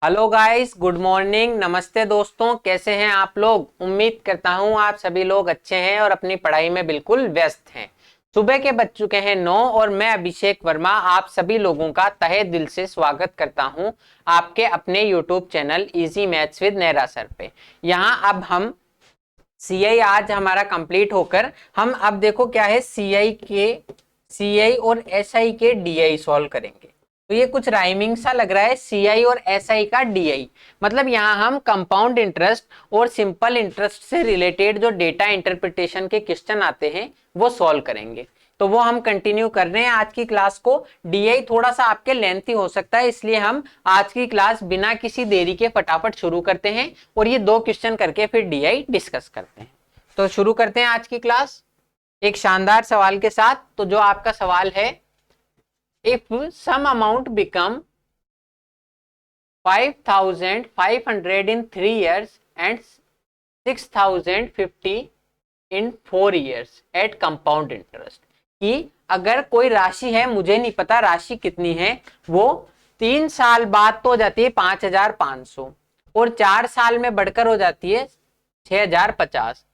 Hello guys, good morning, नमस्ते दोस्तों। कैसे हैं आप लोग? उम्मीद करता हूं आप सभी लोग अच्छे हैं और अपनी पढ़ाई में बिल्कुल व्यस्त हैं। सुबह के बज चुके हैं 9 और मैं अभिषेक वर्मा आप सभी लोगों का तहे दिल से स्वागत करता हूं आपके अपने YouTube channel easy maths with Nehra sir पे। यहाँ अब हम सीआई आज हमारा कंप्लीट होकर हम अब देखो क्या है, सीआई और एसआई के डीआई सॉल्व करेंगे। तो ये कुछ राइमिंग सा लग रहा है, सीआई और एसआई का डीआई। मतलब यहाँ हम कंपाउंड इंटरेस्ट और सिंपल इंटरेस्ट से रिलेटेड जो डेटा इंटरप्रिटेशन के क्वेश्चन आते हैं वो सॉल्व करेंगे। तो वो हम कंटिन्यू कर रहे हैं आज की क्लास को। डीआई थोड़ा सा आपके लेंथी हो सकता है, इसलिए हम आज की क्लास बिना किसी देरी के फटाफट शुरू करते हैं और ये 2 क्वेश्चन करके फिर डीआई डिस्कस करते हैं। तो शुरू करते हैं आज की क्लास एक शानदार सवाल के साथ। तो जो आपका सवाल है, if some amount become 5,500 in 3 years and 6,050 in 4 years at compound interest, कि अगर कोई राशि है, मुझे नहीं पता राशि कितनी है, वो 3 साल बाद तो हो जाती है 5,500 और 4 साल में बढ़कर हो जाती है 6,050,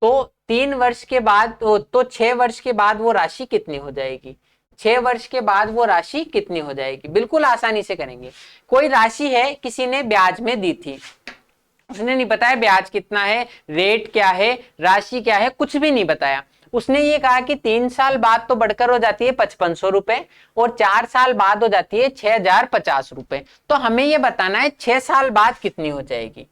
तो 3 वर्ष के बाद तो 6 वर्ष के बाद वो राशि कितनी हो जाएगी? 6 वर्ष के बाद वो राशि कितनी हो जाएगी? बिल्कुल आसानी से करेंगे। कोई राशि है, किसी ने ब्याज में दी थी, उसने नहीं बताया ब्याज कितना है, रेट क्या है, राशि क्या है, कुछ भी नहीं बताया। उसने ये कहा कि 3 साल बाद तो बढ़कर हो जाती है 5,500 रुपए और 4 साल बाद हो जाती है 6,050 रुपए। तो हमें ये बताना है 6 साल बाद कितनी हो जाएगी,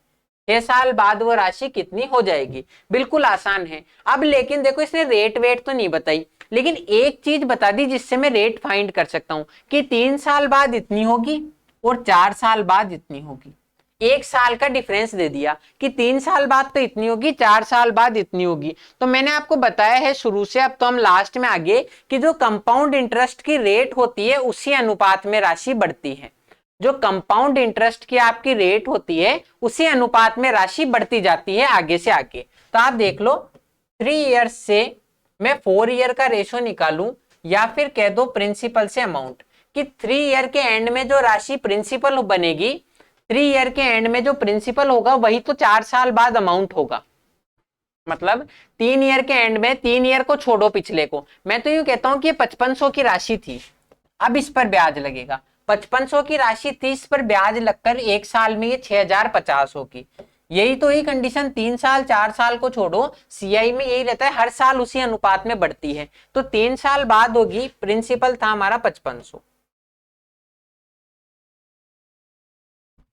6 साल बाद वो राशि कितनी हो जाएगी। बिल्कुल आसान है। अब लेकिन देखो, इसने रेट वेट तो नहीं बताई, लेकिन एक चीज बता दी जिससे मैं रेट फाइंड कर सकता हूं कि 3 साल बाद इतनी होगी और 4 साल बाद इतनी होगी। 1 साल का डिफरेंस दे दिया कि 3 साल बाद तो इतनी होगी, 4 साल बाद इतनी होगी। तो मैंने आपको बताया है शुरू से, अब तो हम लास्ट में आगे, कि जो कंपाउंड इंटरेस्ट की रेट होती है उसी अनुपात में राशि बढ़ती है। जो कंपाउंड इंटरेस्ट की आपकी रेट होती है उसी अनुपात में राशि बढ़ती जाती है आगे से आगे। तो आप देख लो, 3 इयर्स से मैं 4 ईयर का रेशो निकालूं या फिर कह दो प्रिंसिपल से अमाउंट, कि 3 ईयर के एंड में जो राशि प्रिंसिपल बनेगी, 3 ईयर के एंड में जो प्रिंसिपल होगा वही तो 4 साल बाद अमाउंट होगा। मतलब 3 ईयर के एंड में, 3 ईयर को छोड़ो पिछले को, मैं तो यूं कहता हूं कि 5,500 की राशि थी, अब इस पर ब्याज लगेगा। 5,500 की राशि थी, इस पर ब्याज लगकर 1 साल में ये 6,050 होगी। यही तो ही कंडीशन, 3 साल 4 साल को छोड़ो, सीआई में यही रहता है, हर साल उसी अनुपात में बढ़ती है। तो 3 साल बाद होगी, प्रिंसिपल था हमारा 5,500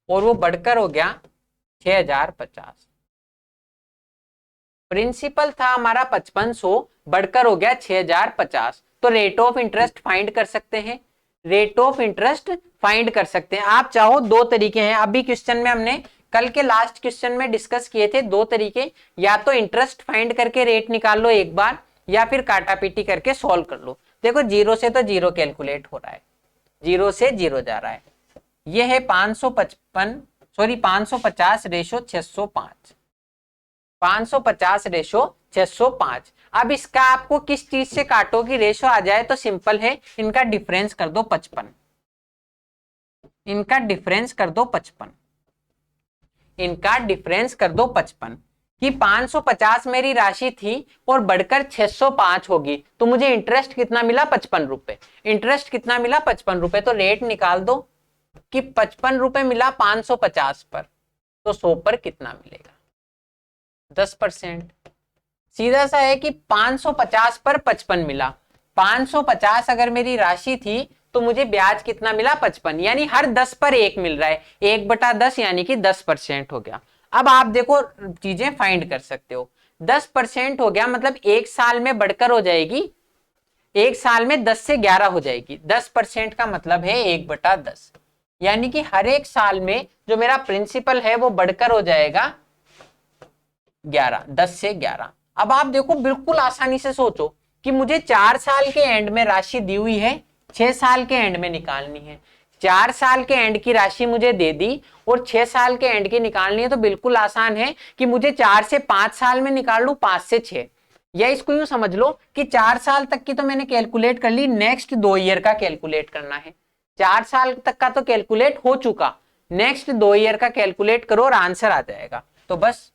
और वो बढ़कर हो गया 6,050। प्रिंसिपल था हमारा 5,500, बढ़कर हो गया 6,050। तो रेट ऑफ इंटरेस्ट फाइंड कर सकते हैं, रेट ऑफ इंटरेस्ट फाइंड कर सकते हैं। आप चाहो 2 तरीके हैं, अभी क्वेश्चन में हमने कल के लास्ट क्वेश्चन में डिस्कस किए थे 2 तरीके, या तो इंटरेस्ट फाइंड करके रेट निकाल लो एक बार, या फिर काटा पीटी करके सॉल्व कर लो। देखो, 0 से तो 0 कैलकुलेट हो रहा है, 0 से 0 जा रहा है। यह है 550 रेशो 605, 550 रेशो 605। अब इसका आपको किस चीज से काटोगी रेशो आ जाए तो सिंपल है, इनका डिफरेंस कर दो 55, इनका डिफरेंस कर दो 55, इनका डिफरेंस कर दो 55, कि 550 मेरी राशि थी और बढ़कर 605 होगी, तो मुझे इंटरेस्ट कितना मिला? 55 रुपए। इंटरेस्ट कितना मिला? 55 रुपए। तो रेट निकाल दो कि 55 रुपए मिला 550 पर, तो 100 पर कितना मिलेगा? 10%। सीधा सा है कि 550 पर 55 मिला, 550 अगर मेरी राशि थी तो मुझे ब्याज कितना मिला? 55, यानी हर 10 पर 1 मिल रहा है, 1/10 यानी कि 10% हो गया। अब आप देखो, चीजें फाइंड कर सकते हो। 10% हो गया, मतलब 1 साल में बढ़कर हो जाएगी, 1 साल में 10 से 11 हो जाएगी। 10% का मतलब है 1/10, यानी कि हर एक साल में जो मेरा प्रिंसिपल है वो बढ़कर हो जाएगा 11, 10 से 11। अब आप देखो, बिल्कुल आसानी से सोचो कि मुझे 4 साल के एंड में राशि दी हुई है, 6 साल के एंड में निकालनी है। 4 साल के एंड की राशि मुझे दे दी और 6 साल के एंड की निकालनी है, तो बिल्कुल आसान है कि मुझे 4 से 5 साल में निकाल लूं, 5 से 6, या इसको यूं समझ लो कि 4 साल तक की तो मैंने कैलकुलेट कर ली, नेक्स्ट 2 ईयर का कैलकुलेट करना है। 4 साल तक का तो कैलकुलेट हो चुका, नेक्स्ट 2 ईयर का कैलकुलेट करो और आंसर आ जाएगा। तो बस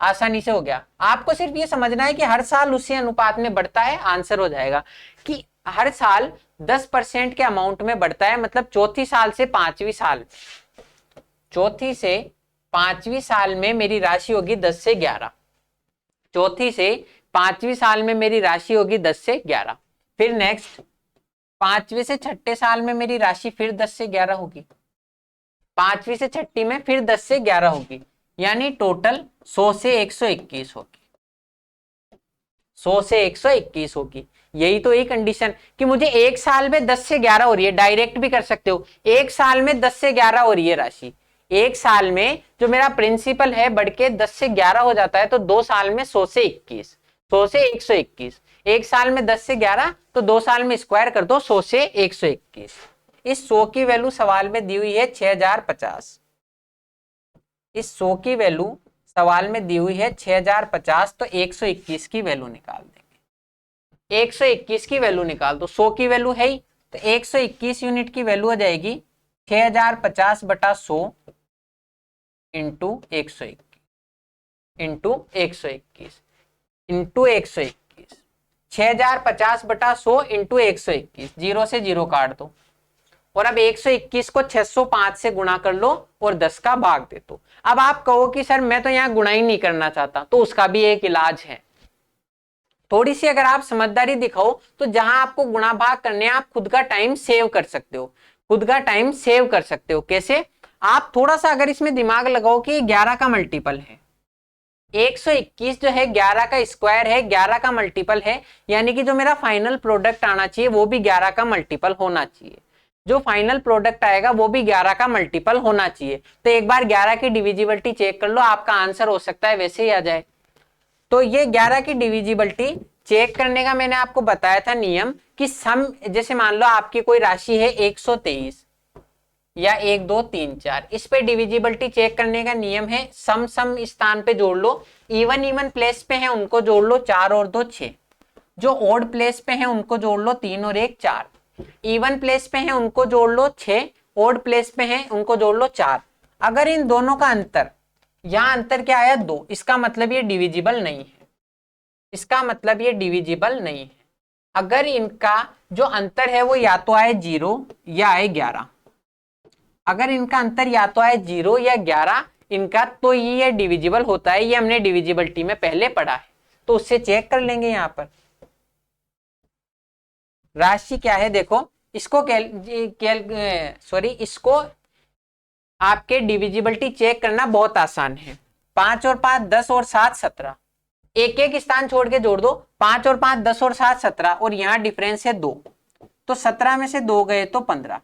आसानी से हो गया। आपको सिर्फ ये समझना है कि हर साल उसी अनुपात में बढ़ता है, आंसर हो जाएगा। कि हर साल 10% के अमाउंट में बढ़ता है, मतलब चौथी साल से पांचवी साल, चौथी से पांचवी साल में मेरी राशि होगी 10 से 11। चौथी से पांचवी साल में मेरी राशि होगी 10 से 11। फिर नेक्स्ट पांचवी से छठे साल में मेरी राशि फिर 10 से 11 होगी। पांचवी से छठी में फिर 10 से 11 होगी, यानी टोटल 100 से 121 होगी। 100 से 121 होगी। यही तो एक कंडीशन कि मुझे एक साल में 10 से 11 हो रही है। डायरेक्ट भी कर सकते हो, एक साल में 10 से 11 हो रही है राशि। एक साल में जो मेरा प्रिंसिपल है बढ़ के 10 से 11 हो जाता है, तो 2 साल में 100 से 21, 100 से 121। एक साल में 10 से 11, तो 2 साल में स्क्वायर कर दो 100 से 121। इस 100 की वैल्यू सवाल में दी हुई है 6050। इस 100 की वैल्यू सवाल में दी हुई है 6050, तो 121 की वैल्यू निकाल देंगे। 121 की वैल्यू निकाल दो, 100 की वैल्यू है ही, तो 121 यूनिट की वैल्यू हो जाएगी 6050 बटा 100 इंटू 121 इंटू 121 इंटू 121। 6050 बटा 100 इंटू 121, 0 से 0 काट दो, और अब 121 को 605 से गुणा कर लो और 10 का भाग दे दो। अब आप कहो कि सर मैं तो यहाँ गुणा ही नहीं करना चाहता, तो उसका भी एक इलाज है। थोड़ी सी अगर आप समझदारी दिखाओ तो जहां आपको गुणा भाग करने हैं, आप खुद का टाइम सेव कर सकते हो। खुद का टाइम सेव कर सकते हो कैसे? आप थोड़ा सा अगर इसमें दिमाग लगाओ कि 11 का मल्टीपल है, 121 जो है 11 का स्क्वायर है, 11 का मल्टीपल है, यानी कि जो मेरा फाइनल प्रोडक्ट आना चाहिए वो भी 11 का मल्टीपल होना चाहिए। जो फाइनल प्रोडक्ट आएगा वो भी 11 का मल्टीपल होना चाहिए। तो एक बार 11 की डिविजिबिलिटी चेक कर लो, आपका आंसर हो सकता है वैसे ही आ जाए। तो ये 11 की डिविजिबिलिटी चेक करने का मैंने आपको बताया था नियम कि सम, जैसे मान लो आपकी कोई राशि है 123 या 1 2 3 4, इस पे डिविजिबिलिटी चेक करने का नियम है सम सम स्थान पे जोड़ लो, इवन इवन प्लेस पे है उनको जोड़ लो 4 और 2 6, जो ओड प्लेस पे है उनको जोड़ लो 3 और 1 4, इवन प्लेस पे है उनको जोड़ लो 6, ओड प्लेस पे है उनको जोड़ लो 4। अगर इन दोनों का अंतर, यहां अंतर क्या आया 2, इसका मतलब ये डिविजिबल नहीं है। इसका मतलब ये डिविजिबल नहीं है। अगर इनका जो अंतर है वो या तो आए 0 या आए 11, अगर इनका अंतर या तो आए 0 या 11 इनका, तो ये डिविजिबल होता है। ये हमने डिविजिबिलिटी में पहले पढ़ा है, तो उससे चेक कर लेंगे। यहां पर राशि क्या है देखो, इसको इसको आपके डिविजिबिलिटी चेक करना बहुत आसान है। 5 और 5 10 और 7 17, एक एक स्थान छोड़ के जोड़ दो। 5 और 5 10 और 7 17, और यहां डिफरेंस है 2, तो 17 में से 2 गए तो 15।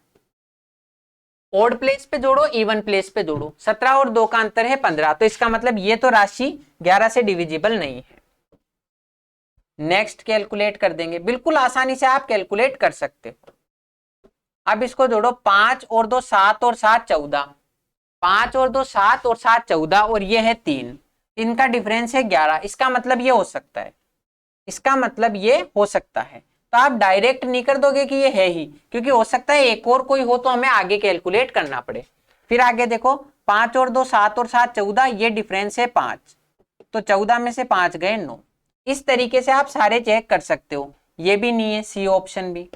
ओड प्लेस पे जोड़ो, इवन प्लेस पे जोड़ो, 17 और 2 का अंतर है 15, तो इसका मतलब ये तो राशि 11 से डिविजिबल नहीं है। नेक्स्ट कैलकुलेट कर देंगे, बिल्कुल आसानी से आप कैलकुलेट कर सकते हो। अब इसको जोड़ो, 5 और 2 7 और 7 14, 5 और 2 7 और 7 14, और ये है 3, इनका डिफरेंस है 11। इसका मतलब ये हो सकता है, इसका मतलब ये हो सकता है। तो आप डायरेक्ट नहीं कर दोगे कि ये है ही, क्योंकि हो सकता है एक और कोई हो तो हमें आगे कैलकुलेट करना पड़े। फिर आगे देखो, 5 और 2 7 और 7 14, ये डिफरेंस है 5, तो 14 में से 5 गए 9। इस तरीके से आप सारे चेक कर सकते हो। ये भी नहीं है, सी ऑप्शन भी,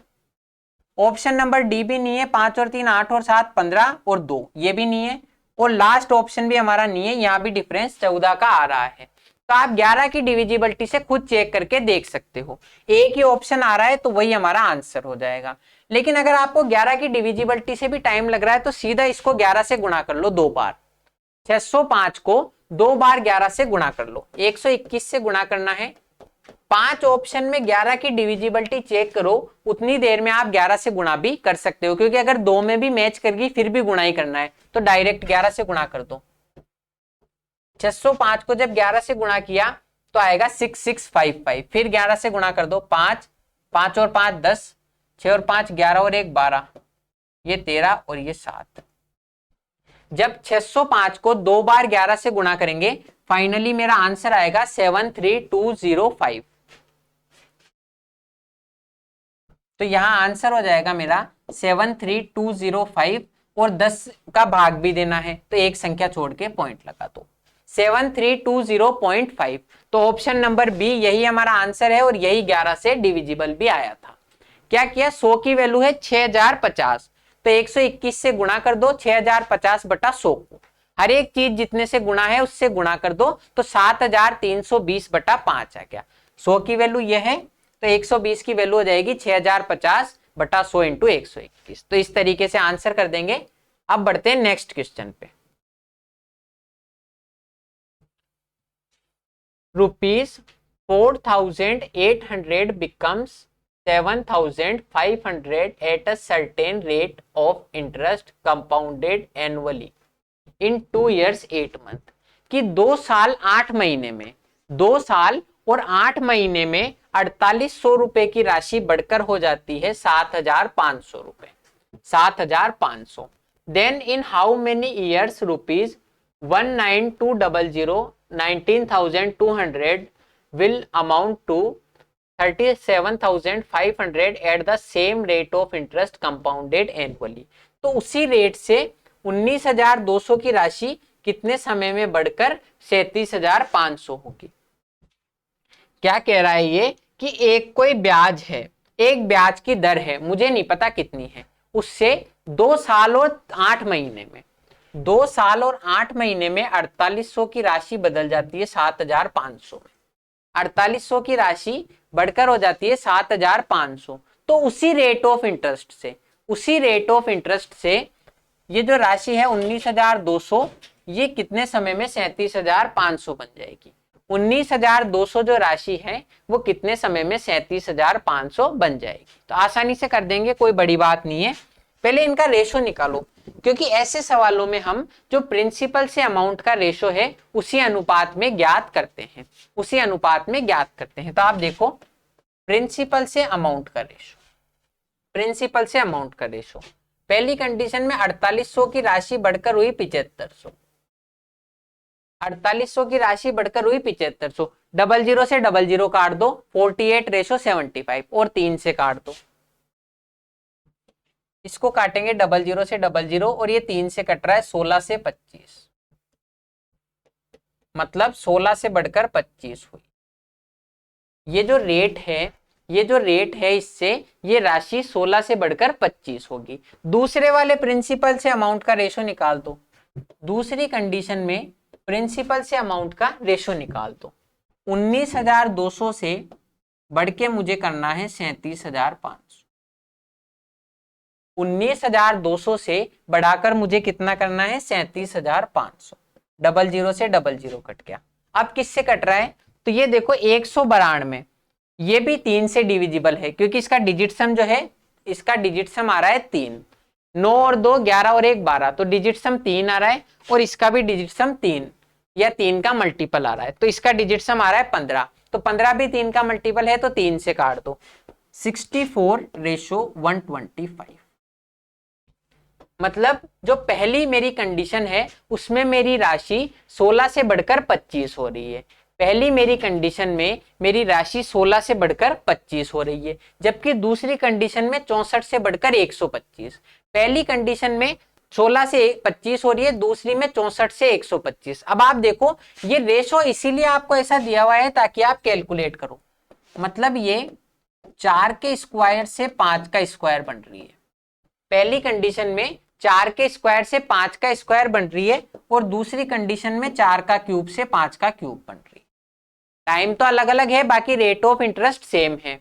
ऑप्शन नंबर डी भी नहीं है, 5 और 3 8 और 7 15 और 2, ये भी नहीं है, और लास्ट ऑप्शन भी हमारा नहीं है, यहाँ भी डिफरेंस 14 का आ रहा है। तो आप 11 की डिविजिबिलिटी से खुद चेक करके देख सकते हो, एक ही ऑप्शन आ रहा है तो वही हमारा आंसर हो जाएगा। लेकिन अगर आपको 11 की डिविजिबिलिटी से भी टाइम लग रहा है तो सीधा इसको 11 से गुणा कर लो 2 बार। 605 को 2 बार 11 से गुणा कर लो, 121 से गुणा करना है। 5 ऑप्शन में 11 की डिविजिबिलिटी चेक करो, उतनी देर में आप 11 से गुणा भी कर सकते हो, क्योंकि अगर 2 में भी मैच कर गई फिर भी गुणा ही करना है, तो डायरेक्ट 11 से गुणा कर दो। 605 को जब 11 से गुणा किया तो आएगा 6655, फिर 11 से गुणा कर दो, 5 5 और 5 10, 6 और 5 11 और 1 12, ये 13 और ये 7। जब 605 को 2 बार 11 से गुणा करेंगे, फाइनली मेरा आंसर आएगा 73205। तो यहां आंसर हो जाएगा मेरा 73205, और 10 का भाग भी देना है, तो एक संख्या छोड़ के पॉइंट लगा दो। 7320.5, तो ऑप्शन नंबर बी यही हमारा आंसर है और यही 11 से डिविजिबल भी आया था। क्या किया, 100 की वैल्यू है 6050, तो 121 से गुणा कर दो 6050 बटा 100 को, हर एक चीज जितने से गुणा है उससे गुणा कर दो, तो 7320 बटा 5 आ गया। 100 की वैल्यू यह है, तो 120 की वैल्यू हो जाएगी 6050 बटा 100 इंटू 121। तो इस तरीके से आंसर कर देंगे। अब बढ़ते हैं नेक्स्ट क्वेश्चन पे। ₹4800 becomes 7500 at a certain rate of interest compounded annually in 2 years 8 month, कि 2 साल 8 महीने में, 2 साल और 8 महीने में 4800 रुपए की राशि बढ़कर हो जाती है 7500 रुपए, 7500। Then in how many years ₹19200 19,200 will amount to 37,500 at the same rate of interest compounded annually। तो उसी रेट से 19,200 की राशि कितने समय में बढ़कर 37,500 होगी। क्या कह रहा है ये कि एक कोई ब्याज है, एक ब्याज की दर है, मुझे नहीं पता कितनी है, उससे 2 साल और 8 महीने में, 2 साल और 8 महीने में 4800 की राशि बदल जाती है 7500 में, 4800 की राशि बढ़कर हो जाती है 7500। तो उसी रेट ऑफ इंटरेस्ट से, उसी रेट ऑफ इंटरेस्ट से ये जो राशि है 19,200, ये कितने समय में 37,500 बन जाएगी। 19,200 जो राशि है वो कितने समय में 37,500 बन जाएगी। तो आसानी से कर देंगे, कोई बड़ी बात नहीं है। पहले इनका रेशो निकालो, क्योंकि ऐसे सवालों में हम जो प्रिंसिपल से अमाउंट का रेशो है उसी अनुपात में ज्ञात करते हैं, उसी अनुपात में ज्ञात करते हैं। तो आप देखो, प्रिंसिपल से अमाउंट का रेशो, प्रिंसिपल से अमाउंट का रेशो, पहली कंडीशन में 4800 की राशि बढ़कर हुई 7500, 4800 की राशि बढ़कर हुई 7500, 00 से 00 काट दो, 48/75 और 3 से काट दो, इसको काटेंगे 00 से 00 और ये 3 से कट रहा है 16 से 25, मतलब 16 से बढ़कर 25 हुई। ये जो रेट है, ये जो रेट है, इससे ये राशि 16 से बढ़कर 25 होगी। दूसरे वाले प्रिंसिपल से अमाउंट का रेशो निकाल दो, दूसरी कंडीशन में प्रिंसिपल से अमाउंट का रेशो निकाल दो। 19,200 से बढ़ के मुझे करना है 37,500, 19,200 से बढ़ाकर मुझे कितना करना है 37,500, 00 से 00 कट गया। अब किससे कट रहा है, तो ये देखो 192, ये भी 3 से डिविजिबल है, क्योंकि इसका डिजिट सम जो है, इसका डिजिट सम आ रहा है 3, 9 और 2 11 और 1 12, तो डिजिट सम 3 आ रहा है, और इसका भी डिजिट सम 3 या 3 का मल्टीपल आ रहा है, तो इसका डिजिट सम आ रहा है 15, तो 15 भी 3 का मल्टीपल है, तो 3 से काट दो, 64/125। मतलब जो पहली मेरी कंडीशन है उसमें मेरी राशि 16 से बढ़कर 25 हो रही है, पहली मेरी कंडीशन में मेरी राशि 16 से बढ़कर 25 हो रही है, जबकि दूसरी कंडीशन में 64 से बढ़कर 125। पहली कंडीशन में 16 से 25 हो रही है, दूसरी में 64 से 125। अब आप देखो, ये रेशो इसीलिए आपको ऐसा दिया हुआ है ताकि आप कैलकुलेट करो। मतलब ये 4 के स्क्वायर से 5 का स्क्वायर बन रही है, पहली कंडीशन में 4 के स्क्वायर से 5 का स्क्वायर बन रही है, और दूसरी कंडीशन में 4 का क्यूब से 5 का क्यूब बन रही है। टाइम तो अलग अलग है, बाकी रेट ऑफ इंटरेस्ट सेम है।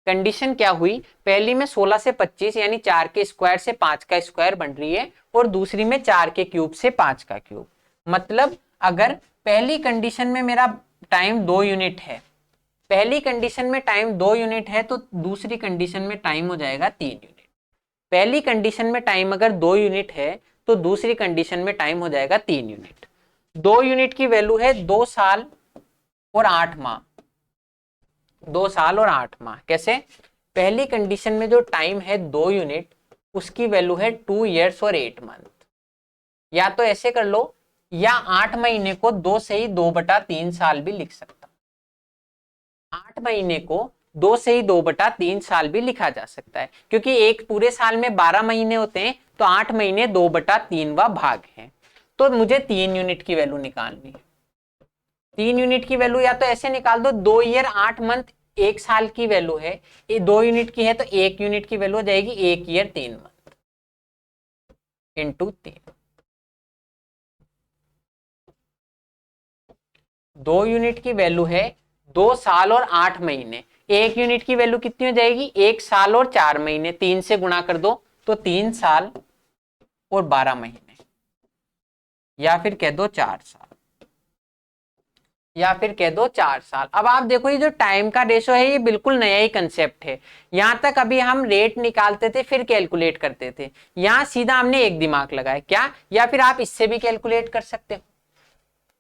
कंडीशन क्या हुई, पहली में 16 से 25 यानी 4 के स्क्वायर से 5 का स्क्वायर बन रही है, और दूसरी में 4 के क्यूब से 5 का क्यूब। मतलब अगर पहली कंडीशन में मेरा टाइम 2 यूनिट है, पहली कंडीशन में टाइम 2 यूनिट है, तो दूसरी कंडीशन में टाइम हो जाएगा 3 यूनिट। पहली कंडीशन में टाइम अगर 2 यूनिट है तो दूसरी कंडीशन में टाइम हो जाएगा 3 यूनिट। 2 यूनिट की वैल्यू है 2 साल और 8 माह, 2 साल और 8 माह। कैसे, पहली कंडीशन में जो टाइम है 2 यूनिट, उसकी वैल्यू है 2 ईयर्स और 8 मंथ। या तो ऐसे कर लो, या 8 महीने को 2 से ही 2/3 साल भी लिख सकता, 8 महीने को 2 से ही 2/3 साल भी लिखा जा सकता है, क्योंकि एक पूरे साल में 12 महीने होते हैं, तो 8 महीने 2/3वां भाग है। तो मुझे 3 यूनिट की वैल्यू निकालनी है। 3 यूनिट की वैल्यू या तो ऐसे निकाल दो, 2 ईयर 8 मंथ 1 साल की वैल्यू है, ये 2 यूनिट की है तो 1 यूनिट की वैल्यू हो जाएगी 1 ईयर 3 मंथ इंटू 3। 2 यूनिट की वैल्यू है 2 साल और 8 महीने, 1 यूनिट की वैल्यू कितनी हो जाएगी 1 साल और 4 महीने, 3 से गुणा कर दो तो 3 साल और 12 महीने, या फिर कह दो 4 साल, या फिर कह दो 4 साल। अब आप देखो ये जो टाइम का रेशो है ये बिल्कुल नया ही कंसेप्ट है। यहां तक अभी हम रेट निकालते थे फिर कैलकुलेट करते थे, यहां सीधा हमने एक दिमाग लगाया क्या, या फिर आप इससे भी कैलकुलेट कर सकते हो,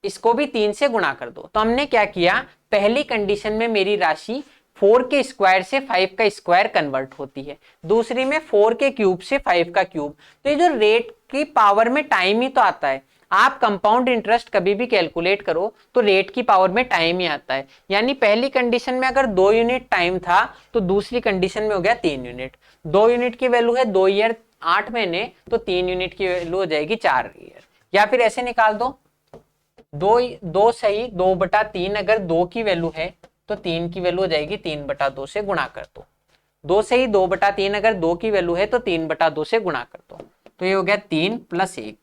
इसको भी 3 से गुणा कर दो। तो हमने क्या किया, पहली कंडीशन में मेरी राशि 4 के स्क्वायर से 5 का स्क्वायर कन्वर्ट होती है, दूसरी में 4 के क्यूब से 5 का क्यूब। तो ये जो रेट की पावर में टाइम ही तो आता है, आप कंपाउंड इंटरेस्ट कभी भी कैलकुलेट करो तो रेट की पावर में टाइम ही आता है। यानी पहली कंडीशन में अगर 2 यूनिट टाइम था तो दूसरी कंडीशन में हो गया 3 यूनिट। 2 यूनिट की वैल्यू है 2 ईयर 8 महीने, तो 3 यूनिट की वैल्यू हो जाएगी 4 ईयर। या फिर ऐसे निकाल दो, 2 सही 2/3, अगर 2 की वैल्यू है तो 3 की वैल्यू हो जाएगी 3/2 से गुणा कर दो। 2 सही 2/3, अगर 2 की वैल्यू है तो 3/2 से गुणा कर दो, तो ये हो गया 3 + 1।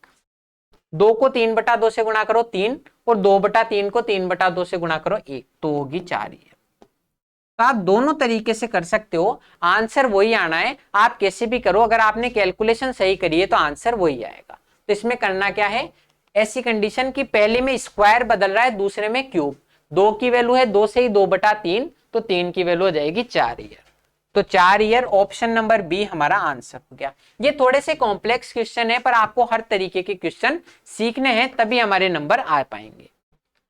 2 को 3/2 से गुणा करो 3, और 2/3 को 3/2 से गुणा करो 1, तो होगी 4 ईयर। तो आप दोनों तरीके से कर सकते हो, आंसर वही आना है, आप कैसे भी करो, अगर आपने कैलकुलेशन सही करी है तो आंसर वही आएगा। तो इसमें करना क्या है, ऐसी कंडीशन की पहले में स्क्वायर बदल रहा है, दूसरे में क्यूब, 2 की वैल्यू है 2 से ही 2/3, तो 3 की वैल्यू हो जाएगी 4 ईयर। तो 4 ईयर ऑप्शन नंबर बी हमारा आंसर हो गया। ये थोड़े से कॉम्प्लेक्स क्वेश्चन है, पर आपको हर तरीके के क्वेश्चन सीखने हैं तभी हमारे नंबर आ पाएंगे।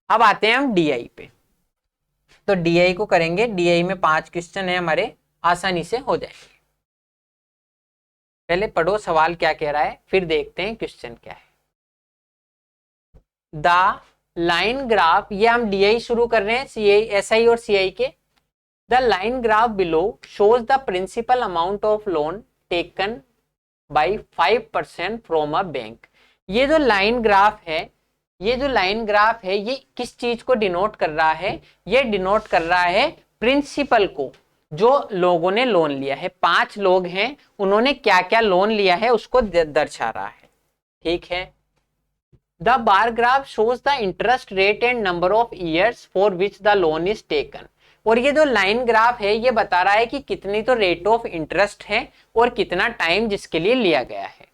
अब आते हैं हम डीआई पे। तो डीआई को करेंगे, डीआई में 5 क्वेश्चन है हमारे, आसानी से हो जाएंगे। पहले पढ़ो सवाल क्या कह रहा है, फिर देखते हैं क्वेश्चन क्या है। द लाइन ग्राफ, ये हम डीआई शुरू कर रहे हैं सीआई, एसआई और सीआई के। The line graph below shows the principal amount of loan taken by 5% from a bank. ये जो लाइन ग्राफ है, ये जो लाइन ग्राफ है ये किस चीज को डिनोट कर रहा है, ये डिनोट कर रहा है प्रिंसिपल को, जो लोगों ने लोन लिया है। 5 लोग हैं, उन्होंने क्या क्या लोन लिया है उसको दर्शा रहा है, ठीक है। The bar graph shows the interest rate and number of years for which the loan is taken. और ये जो लाइन ग्राफ है ये बता रहा है कि कितनी तो रेट ऑफ इंटरेस्ट है और कितना टाइम जिसके लिए लिया गया है।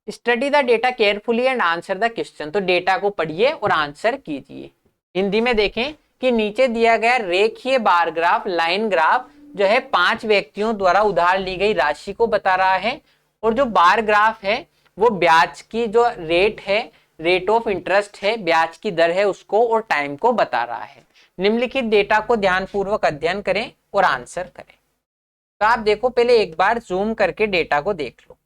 Study the data carefully and answer the question. तो डेटा को पढ़िए और आंसर कीजिए। हिंदी में देखें कि नीचे दिया गया रेखीय बार ग्राफ, लाइन ग्राफ जो है 5 व्यक्तियों द्वारा उधार ली गई राशि को बता रहा है, और जो बार ग्राफ है वो ब्याज की जो रेट है, रेट ऑफ इंटरेस्ट है, ब्याज की दर है उसको, और टाइम को बता रहा है। निम्नलिखित डेटा को ध्यानपूर्वक अध्ययन करें और आंसर करें। तो आप देखो, पहले एक बार जूम करके डेटा को देख लो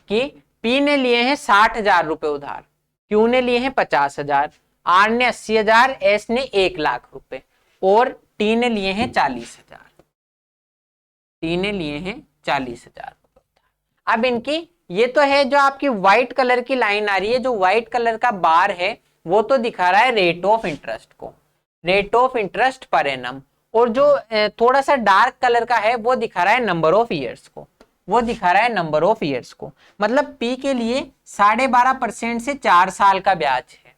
कि पी ने लिए हैं 60,000 रुपए उधार, क्यू ने लिए हैं 50,000, आर ने 80,000, एस ने 1,00,000 रुपए, और टी ने लिए हैं 40,000। टी ने लिए हैं 40,000 रुपए। अब इनकी ये तो है जो आपकी व्हाइट कलर की लाइन आ रही है, जो व्हाइट कलर का बार है वो तो दिखा रहा है रेट ऑफ इंटरेस्ट को, rate of interest per annum, और जो थोड़ा सा डार्क कलर का है वो दिखा रहा है नंबर ऑफ ईयर्स को, वो दिखा रहा है नंबर ऑफ ईयर्स को। मतलब पी के लिए 12.5% से 4 साल का ब्याज है,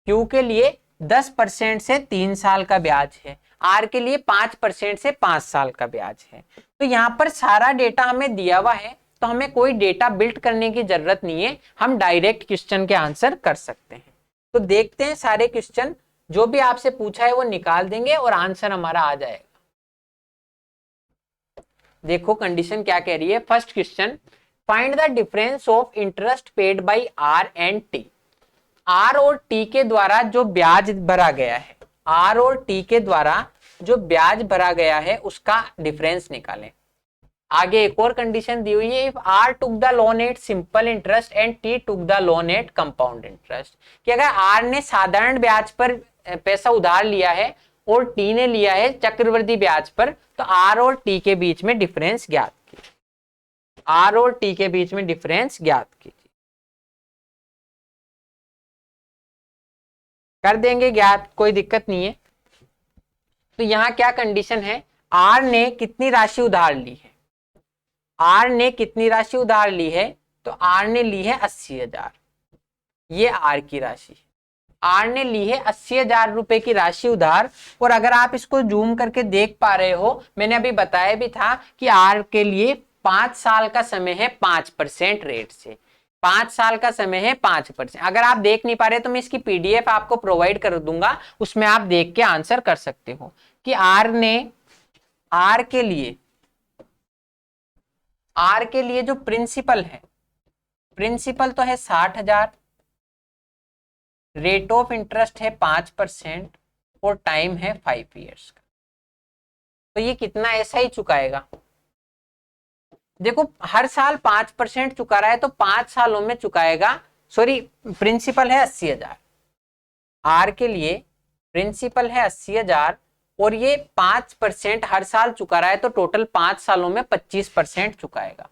क्यू के लिए 10% से 3 साल का ब्याज है, आर के लिए 5% से 5 साल का ब्याज है। तो यहाँ पर सारा डेटा हमें दिया हुआ है, तो हमें कोई डेटा बिल्ड करने की जरूरत नहीं है, हम डायरेक्ट क्वेश्चन के आंसर कर सकते हैं। तो देखते हैं, सारे क्वेश्चन जो भी आपसे पूछा है वो निकाल देंगे और आंसर हमारा आ जाएगा। देखो कंडीशन क्या कह रही है। First question, find the difference of interest paid by R and T. R और टी के द्वारा जो ब्याज भरा गया है, आर और टी के द्वारा जो ब्याज भरा गया है उसका डिफरेंस निकालें। आगे एक और कंडीशन दी हुई है, if R took the loan at simple interest and T took the loan at compound interest, कि अगर आर ने साधारण ब्याज पर पैसा उधार लिया है और टी ने लिया है चक्रवृद्धि ब्याज पर, तो आर और टी के बीच में डिफरेंस ज्ञात कीजिए। आर और टी के बीच में डिफरेंस ज्ञात कीजिए। कर देंगे ज्ञात, कोई दिक्कत नहीं है। तो यहां क्या कंडीशन है, आर ने कितनी राशि उधार ली है, आर ने कितनी राशि उधार ली है, तो आर ने ली है 80,000, ये आर की राशि है। आर ने ली है 80,000 रुपए की राशि उधार। और अगर आप इसको जूम करके देख पा रहे हो, मैंने अभी बताया भी था कि आर के लिए 5 साल का समय है 5% रेट से, 5 साल का समय है 5%। अगर आप देख नहीं पा रहे तो मैं इसकी पीडीएफ आपको प्रोवाइड कर दूंगा, उसमें आप देख के आंसर कर सकते हो कि आर के लिए जो प्रिंसिपल है, प्रिंसिपल तो है 60,000, रेट ऑफ इंटरेस्ट है 5% और टाइम है 5 ईयर्स का। तो ये कितना ऐसा ही चुकाएगा, देखो हर साल 5% चुका रहा है तो 5 सालों में चुकाएगा। सॉरी, प्रिंसिपल है 80,000, आर के लिए प्रिंसिपल है 80,000 और ये 5% हर साल चुका रहा है, तो टोटल 5 सालों में 25% चुकाएगा।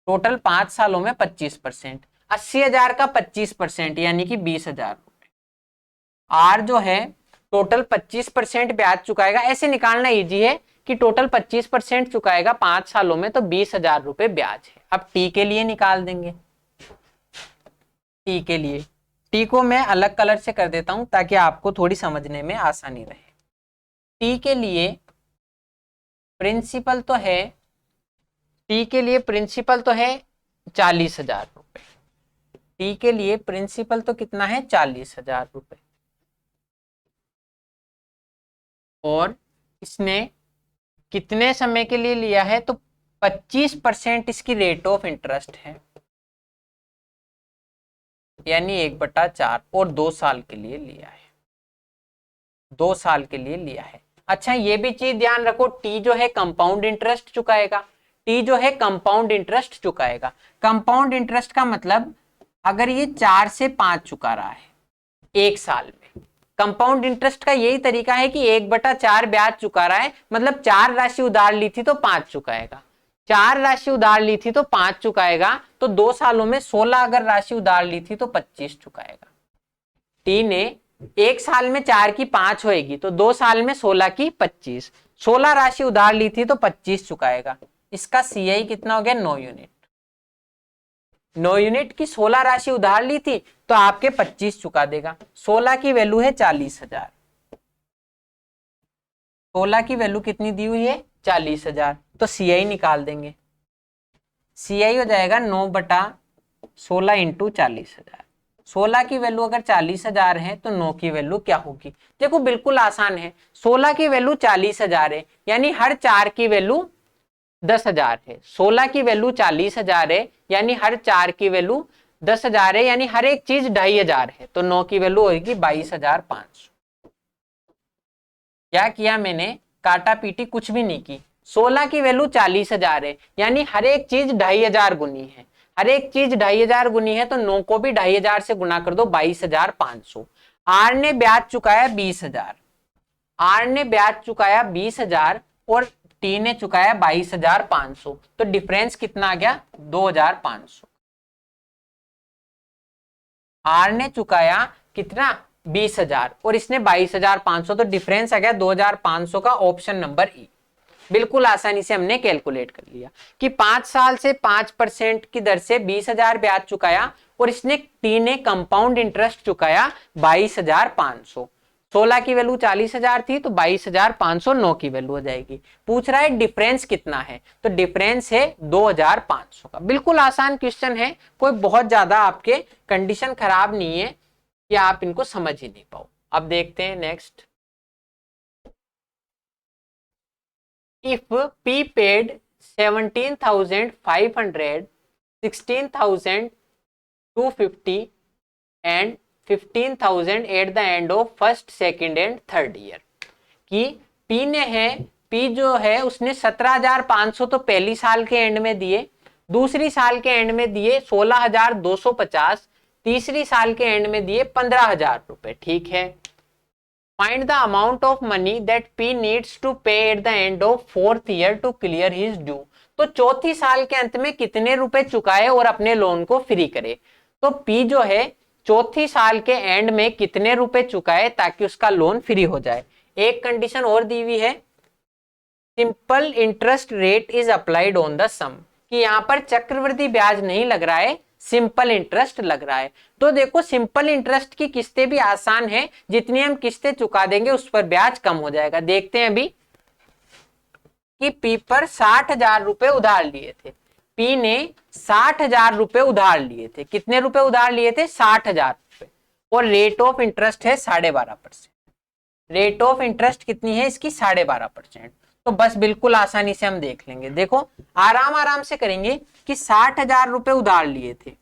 टोटल 5 सालों में 25%, 80,000 का 25% यानी कि 20,000 रुपए। आर जो है टोटल 25% ब्याज चुकाएगा। ऐसे निकालना इजी है कि टोटल 25% चुकाएगा 5 सालों में, तो 20,000 रुपए ब्याज है। अब टी के लिए निकाल देंगे। टी के लिए, टी को मैं अलग कलर से कर देता हूं ताकि आपको थोड़ी समझने में आसानी रहे। टी के लिए प्रिंसिपल तो है, टी के लिए प्रिंसिपल तो है 40,000 रुपए। टी के लिए प्रिंसिपल तो कितना है 40,000 रुपए, और इसने कितने समय के लिए लिया है, तो 25% इसकी रेट ऑफ इंटरेस्ट है, यानी 1/4, और 2 साल के लिए लिया है, 2 साल के लिए लिया है। अच्छा, ये भी चीज ध्यान रखो, टी जो है कंपाउंड इंटरेस्ट चुकाएगा, टी जो है कंपाउंड इंटरेस्ट चुकाएगा। कंपाउंड इंटरेस्ट का मतलब अगर ये 4 से 5 चुका रहा है 1 साल में, कंपाउंड इंटरेस्ट का यही तरीका है कि 1/4 ब्याज चुका रहा है, मतलब 4 राशि उधार ली थी तो 5 चुकाएगा, 4 राशि उधार ली थी तो 5 चुकाएगा, तो 2 सालों में 16 अगर राशि उधार ली थी तो 25 चुकाएगा। टी ने 1 साल में 4 की 5 होएगी, तो 2 साल में 16 की 25, 16 राशि उधार ली थी तो 25 चुकाएगा। इसका सीआई कितना हो गया, 9 यूनिट। 9 यूनिट की 16 राशि उधार ली थी तो आपके 25 चुका देगा। 16 की वैल्यू है 40,000, 16 की वैल्यू कितनी दी हुई है 40,000, तो सीआई निकाल देंगे। सीआई हो जाएगा 9/16 इंटू 40,000। 16 की वैल्यू अगर 40,000 है तो 9 की वैल्यू क्या होगी, देखो बिल्कुल आसान है। 16 की वैल्यू 40,000 है, यानी हर 4 की वैल्यू 10,000 है। 16 की वैल्यू 40,000 है, यानी हर 4 की वैल्यू 10,000 है, यानी हर एक चीज 2,500 है, तो 9 की वैल्यू होगी 22,500। क्या किया मैंने, काटा पीटी कुछ भी नहीं की। 16 की वैल्यू 40,000 है, यानी हर एक चीज 2,500 गुनी है, हर एक चीज 2,500 गुनी है, तो 9 को भी 2,500 से गुना कर दो, 22,500। आर ने ब्याज चुकाया 20,000, आर ने ब्याज चुकाया 20,000 और टी ने चुकाया 22,500, तो डिफरेंस कितना आ गया 2,500। आर ने चुकाया कितना 20,000 और इसने 22,500, तो डिफरेंस आ गया 2,500 का, ऑप्शन नंबर ई। बिल्कुल आसानी से हमने कैलकुलेट कर लिया कि 5 साल से 5% की दर से 20,000 ब्याज चुकाया और इसने टी ने कंपाउंड इंटरेस्ट चुकाया 22,500। 16 की वैल्यू 40,000 थी तो 22,500 9 की वैल्यू हो जाएगी। पूछ रहा है डिफरेंस कितना है, तो डिफरेंस है 2,500 का। बिल्कुल आसान क्वेश्चन है, कोई बहुत ज्यादा आपके कंडीशन खराब नहीं है कि आप इनको समझ ही नहीं पाओ। अब देखते हैं next. If P paid 17,500, 16,250 and 15,000 at the end of first, second and third year, कि P ने है, P जो है उसने 17,500 तो पहली साल के एंड में दिए, दूसरी साल के एंड में दिए 16,250, तीसरी साल के एंड में दिए 15,000 रुपए, ठीक है। Find the amount of money that P needs to pay at the end of 4th year to clear his due. तो चौथी साल के अंत में कितने रुपए चुकाए और अपने लोन को फ्री करे। तो पी जो है चौथी साल के एंड में कितने रुपए चुकाए ताकि उसका लोन फ्री हो जाए। एक कंडीशन और दी हुई है, simple interest rate is applied on the sum, कि यहां पर चक्रवृद्धि ब्याज नहीं लग रहा है, सिंपल इंटरेस्ट लग रहा है। तो देखो सिंपल इंटरेस्ट की किस्तें भी आसान है, जितनी हम किस्तें चुका देंगे उस पर ब्याज कम हो जाएगा। देखते हैं अभी कि पी पर 60,000 रुपए उधार लिए थे। पी ने 60,000 रुपए उधार लिए थे। कितने रुपए उधार लिए थे? 60,000 रुपए। और रेट ऑफ इंटरेस्ट है 12.5%। रेट ऑफ इंटरेस्ट कितनी है इसकी? 12.5%। तो बस बिल्कुल आसानी से हम देख लेंगे। देखो आराम आराम से करेंगे कि 60,000 रुपए उधार लिए थे,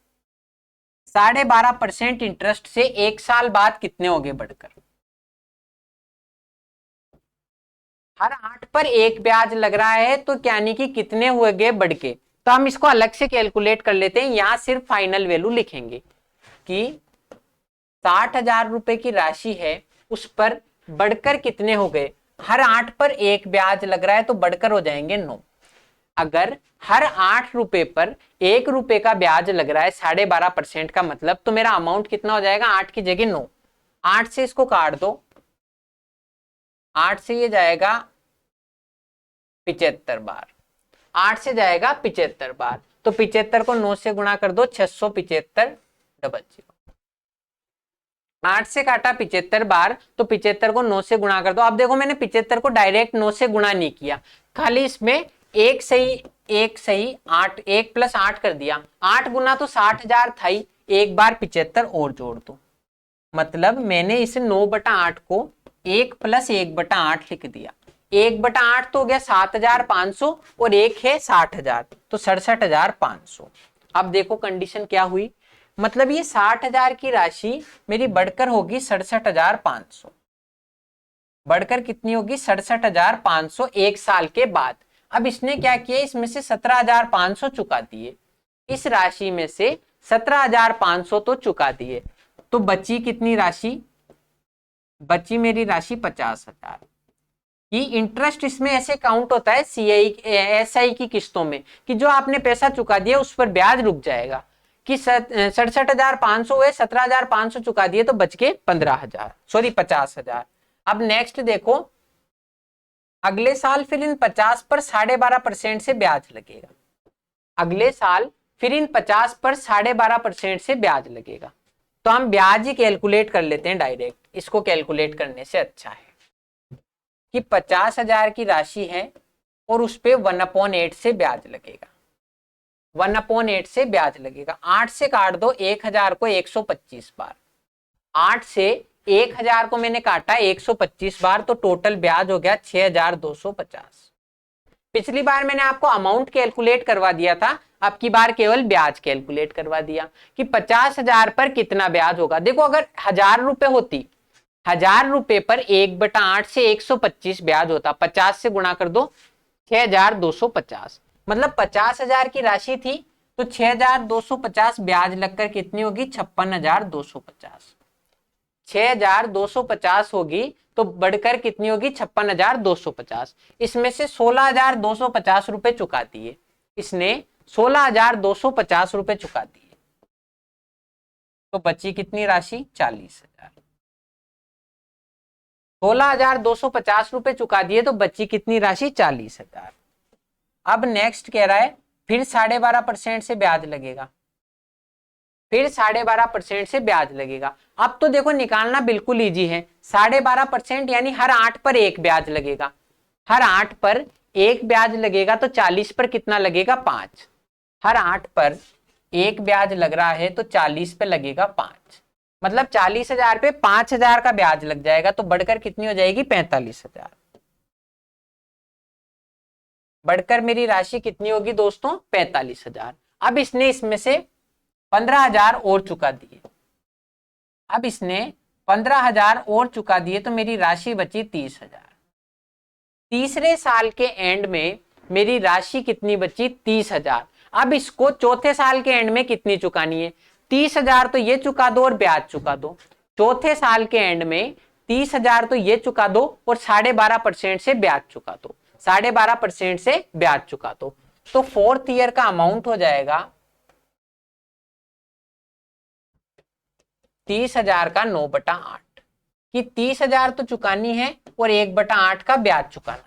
12.5% इंटरेस्ट से एक साल बाद कितने हो गए बढ़कर? हर 8 पर एक ब्याज लग रहा है, तो यानी कि कितने हुए गए बढ़ के। तो हम इसको अलग से कैलकुलेट कर लेते हैं। यहां सिर्फ फाइनल वैल्यू लिखेंगे कि 60,000 रुपए की राशि है, उस पर बढ़कर कितने हो गए? हर 8 पर एक ब्याज लग रहा है तो बढ़कर हो जाएंगे 9। अगर हर 8 रुपए पर 1 रुपए का ब्याज लग रहा है 12.5% का मतलब, तो मेरा अमाउंट कितना हो जाएगा? 8 की जगह 9। 8 से इसको काट दो, 8 से ये जाएगा 75 बार, 8 से जाएगा 75 बार। तो 75 को 9 से गुणा कर दो, 675 00। 8 से काटा 75 बार, तो 75 को 9 से गुणा कर दो। अब देखो मैंने 75 को डायरेक्ट 9 से गुणा नहीं किया, खाली इसमें एक सही 8, 1 + 8 कर दिया। 8 गुना तो 60,000 था ही, एक बार 75 और जोड़ दो। मतलब मैंने इस 9/8 को 1 + 1/8 लिख दिया। 1/8 तो हो गया 7,500 और एक है 60,000, तो 67,500। अब देखो कंडीशन क्या हुई, मतलब ये 60,000 की राशि मेरी बढ़कर होगी 67,500। बढ़कर कितनी होगी? 67,500 एक साल के बाद। अब इसने क्या किया, इसमें से 17,500 चुका दिए, इस राशि में से 17,500 तो चुका दिए। तो बची कितनी राशि? बची मेरी राशि 50,000 की। इंटरेस्ट इसमें ऐसे काउंट होता है एसआई की किस्तों में, कि जो आपने पैसा चुका दिया उस पर ब्याज रुक जाएगा। कि 67,500 हुए, 17,500 चुका दिए तो बच के 50,000। अब नेक्स्ट देखो, अगले साल फिर इन 50 पर 12.5% से ब्याज लगेगा। अगले साल फिर इन 50 पर 12.5% से ब्याज लगेगा। तो हम ब्याज ही कैलकुलेट कर लेते हैं डायरेक्ट, इसको कैलकुलेट करने से अच्छा है कि 50,000 की राशि है और उस पे 1/8 से ब्याज लगेगा। 1/8 से ब्याज लगेगा। 8 से काट दो 1,000 को 125 बार। 8 से 1,000 को मैंने काटा 125 बार, तो टोटल ब्याज हो गया 6,250। पिछली बार मैंने आपको अमाउंट कैलकुलेट करवा दिया था, अब की बार केवल ब्याज कैलकुलेट करवा दिया कि 50,000 पर कितना ब्याज होगा। देखो अगर 1,000 रुपए होती, 1,000 रुपए पर 1/8 से 125 ब्याज होता, 50 से गुणा कर दो 6,250। मतलब 50,000 की राशि थी तो 6,250 ब्याज लगकर कितनी होगी? 56,250। 6,250 होगी तो बढ़कर कितनी होगी? 56,250। इसमें से 16,250 रुपए चुका दिए, इसने 16,250 रुपए चुका दिए, तो बची कितनी राशि? 40,000। 16,250 रुपए चुका दिए तो बची कितनी राशि? 40,000। अब नेक्स्ट कह रहा है फिर 12.5% से ब्याज लगेगा, फिर 12.5% से ब्याज लगेगा। अब तो देखो निकालना बिल्कुल इजी है। 12.5% यानी हर 8 पर एक ब्याज लगेगा। हर 8 पर एक ब्याज लगेगा तो 40 पर कितना लगेगा? 5। हर 8 पर एक ब्याज लग रहा है तो 40 पे लगेगा 5। मतलब 40,000 पे 5,000 का ब्याज लग जाएगा, तो बढ़कर कितनी हो जाएगी? 45,000। बढ़कर मेरी राशि कितनी होगी दोस्तों? 45,000। अब इसने इसमें से 15,000 और चुका दिए। अब इसने 15,000 और चुका दिए तो मेरी राशि बची 30,000। तीसरे साल के एंड में मेरी राशि कितनी बची? 30,000। अब इसको चौथे साल के एंड में कितनी चुकानी है? 30,000 तो ये चुका दो और ब्याज चुका दो। चौथे साल के एंड में 30,000 तो ये चुका दो और 12.5% से ब्याज चुका दो, 12.5% से ब्याज चुका दो। तो 4th ईयर का अमाउंट हो जाएगा 30,000 का 9/8 कि 30,000 तो चुकानी है और 1/8 का ब्याज चुकाना है।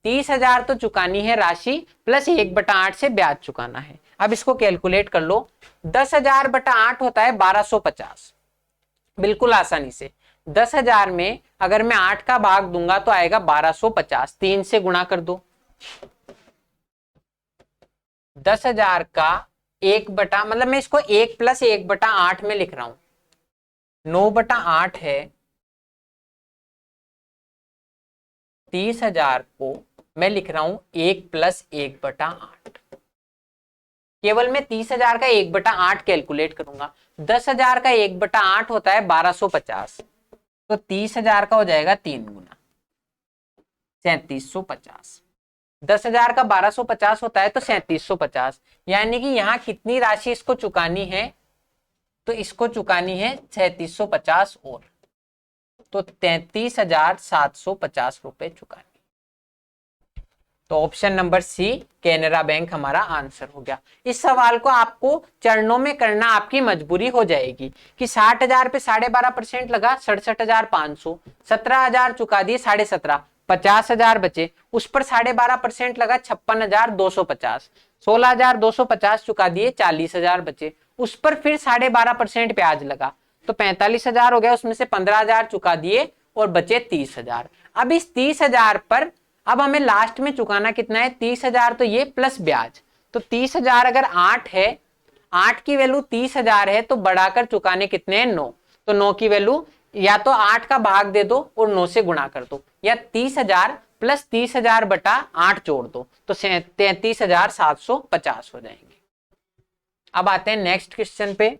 30,000 तो चुकानी है राशि प्लस 1/8 से ब्याज चुकाना है। अब इसको कैलकुलेट कर लो। 10,000/8 होता है 1250, बिल्कुल आसानी से। 10,000 में अगर मैं 8 का भाग दूंगा तो आएगा 1250, 3 से गुणा कर दो। 10,000 का 1 मतलब मैं इसको 1 + 1/8 में लिख रहा हूं। 9/8 है। 30,000 को मैं लिख रहा हूं 1 + 1/8। केवल मैं 30,000 का 1/8 कैलकुलेट करूंगा। 10,000 का 1/8 होता है 1250, तो 30,000 का हो जाएगा 3 गुना 3750। 10,000 का 1250 होता है तो 3750, यानी कि यहाँ कितनी राशि इसको चुकानी है, तो इसको चुकानी है 3750 और, तो 33,750 रुपए चुकानी। तो option number C Canara bank हमारा आंसर हो गया। इस सवाल को आपको चरणों में करना आपकी मजबूरी हो जाएगी कि 60,000 पे 12.5% लगा 67,500, 17,000 चुका दिए 17.5, 50,000 बचे, उस पर 12.5% लगा 56,250, 16,250 चुका दिए 40,000 बचे, उस पर फिर 12.5% ब्याज लगा तो 45,000 हो गया, उसमें से 15,000 चुका दिए और बचे 30,000। अब इस 30,000 पर अब हमें लास्ट में चुकाना कितना है, 30,000 तो ये प्लस ब्याज, तो 30,000 अगर 8 है, 8 की वैल्यू 30,000 है तो बढ़ाकर चुकाने कितने हैं 9, तो 9 की वैल्यू या तो 8 का भाग दे दो और 9 से गुणा कर दो, या 30,000 + 30,000/8 जोड़ दो तो 33,750 हो जाएंगे। अब आते हैं नेक्स्ट क्वेश्चन पे।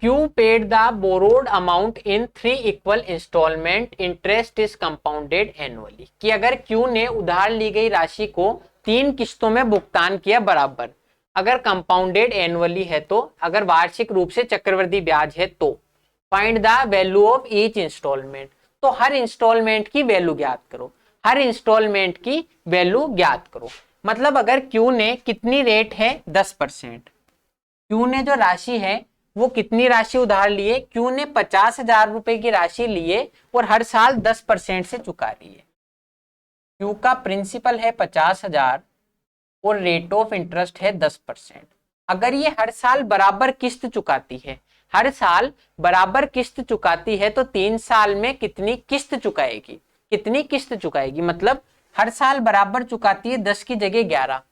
Q paid the borrowed amount in 3 equal installment, interest is compounded annually। कि अगर Q ने उधार ली गई राशि को 3 किस्तों में भुगतान किया बराबर, अगर कंपाउंडेड एनुअली है तो, अगर वार्षिक रूप से चक्रवृद्धि ब्याज है तो, find the value of each instalment, तो हर इंस्टॉलमेंट की वैल्यू ज्ञात करो, हर इंस्टॉलमेंट की वैल्यू ज्ञात करो। मतलब अगर Q ने कितनी रेट है 10%, Q ने जो राशि है वो कितनी राशि उधार लिए, Q ने 50,000 रुपए की राशि लिए और हर साल 10% से चुका रही है। Q का प्रिंसिपल है 50,000 और रेट ऑफ इंटरेस्ट है 10%। अगर ये हर साल बराबर किस्त चुकाती है, हर साल बराबर किस्त चुकाती है तो 3 साल में कितनी किस्त चुकाएगी, कितनी किस्त चुकाएगी, मतलब हर साल बराबर चुकाती है 10 की जगह 11,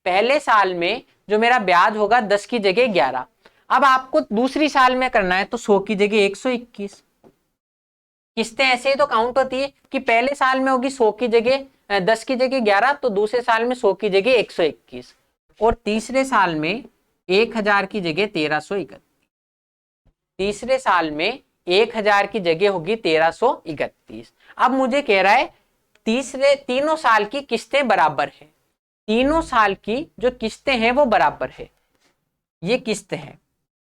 पहले साल में जो मेरा ब्याज होगा 10 की जगह 11। अब आपको दूसरी साल में करना है तो 100 की जगह 121। किस्तें ऐसे ही तो काउंट होती है कि पहले साल में होगी 100 की जगह 10 की जगह 11, तो दूसरे साल में 100 की जगह 121 और तीसरे साल में 1000 की जगह 1331, तीसरे साल में 1000 की जगह होगी 1331। अब मुझे कह रहा है तीनों साल की किस्तें बराबर है, तीनों साल की जो किस्तें हैं वो बराबर है। ये किस्त है,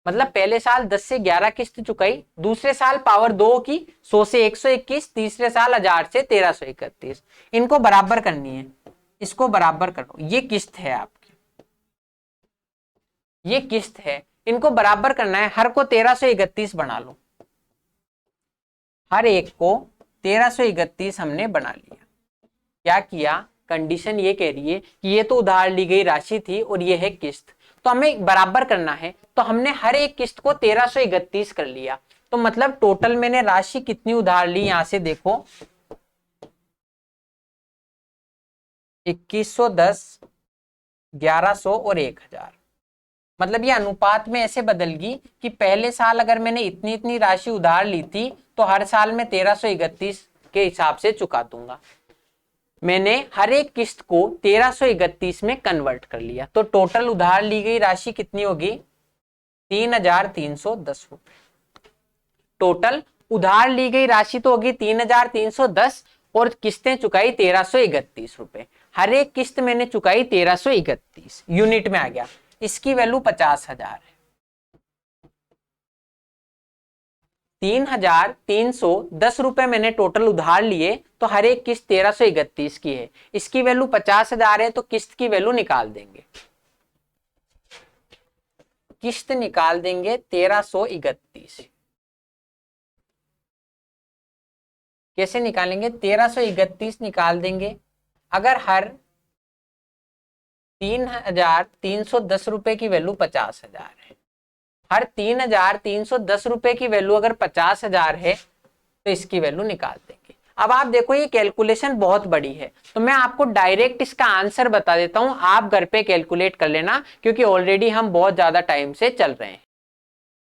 मतलब पहले साल 10 से 11 किस्त चुकाई, दूसरे साल पावर 2 की 100 से 121, तीसरे साल 1000 से 1331, इनको बराबर करनी है, इसको बराबर करो। ये किस्त है आपकी, ये किस्त है, इनको बराबर करना है। हर को 1331 बना लो, हर एक को 1331 हमने बना लिया। क्या किया, कंडीशन ये कह रही है कि ये तो उधार ली गई राशि थी और ये है किस्त, तो हमें बराबर करना है, तो हमने हर एक किस्त को 1331 कर लिया। तो मतलब टोटल मैंने राशि कितनी उधार ली, यहां से देखो 2110, 1100 और 1000। मतलब ये अनुपात में ऐसे बदल गई कि पहले साल अगर मैंने इतनी इतनी राशि उधार ली थी तो हर साल में 1331 के हिसाब से चुका दूंगा। मैंने हर एक किस्त को 1331 में कन्वर्ट कर लिया, तो टोटल उधार ली गई राशि कितनी होगी 3,310 रुपए। टोटल उधार ली गई राशि तो होगी 3,310 और किस्तें चुकाई 1331 रुपए। हर एक किस्त मैंने चुकाई 1331 यूनिट में आ गया। इसकी वैल्यू 50,000 है। 3,310 रुपए मैंने टोटल उधार लिए, तो हर एक किस्त 1331 की है। इसकी वैल्यू 50,000 है, तो किस्त की वैल्यू निकाल देंगे। किस्त निकाल देंगे 1331। कैसे निकालेंगे? 1331 निकाल देंगे। अगर हर 3,310 रुपए की वैल्यू 50,000 है, हर 3,310 रुपए की वैल्यू अगर 50,000 है, तो इसकी वैल्यू निकाल देंगे। अब आप देखो ये कैलकुलेशन बहुत बड़ी है, तो मैं आपको डायरेक्ट इसका आंसर बता देता हूं, आप घर पे कैलकुलेट कर लेना, क्योंकि ऑलरेडी हम बहुत ज्यादा टाइम से चल रहे हैं।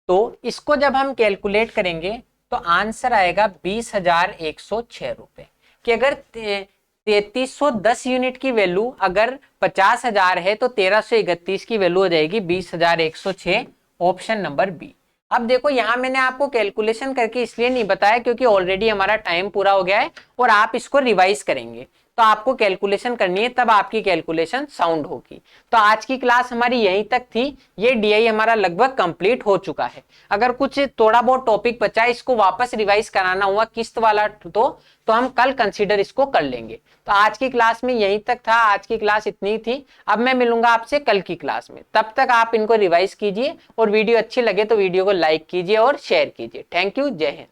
तो इसको जब हम कैलकुलेट करेंगे तो आंसर आएगा 20,106 रुपए। कि अगर 3310 यूनिट की वैल्यू अगर 50,000 है, तो 1331 की वैल्यू हो जाएगी 20,106, ऑप्शन नंबर बी। अब देखो यहां मैंने आपको कैलकुलेशन करके इसलिए नहीं बताया क्योंकि ऑलरेडी हमारा टाइम पूरा हो गया है और आप इसको रिवाइज करेंगे, तो आपको कैलकुलेशन करनी है, तब आपकी कैलकुलेशन साउंड होगी। तो आज की क्लास हमारी यहीं तक थी। ये डीआई हमारा लगभग कंप्लीट हो चुका है। अगर कुछ थोड़ा बहुत टॉपिक बचा है, इसको वापस रिवाइज कराना हुआ किस्त वाला, तो हम कल कंसीडर इसको कर लेंगे। तो आज की क्लास में यहीं तक था। आज की क्लास इतनी थी। अब मैं मिलूंगा आपसे कल की क्लास में। तब तक आप इनको रिवाइज कीजिए और वीडियो अच्छी लगे तो वीडियो को लाइक कीजिए और शेयर कीजिए। Thank you. जय हिंद।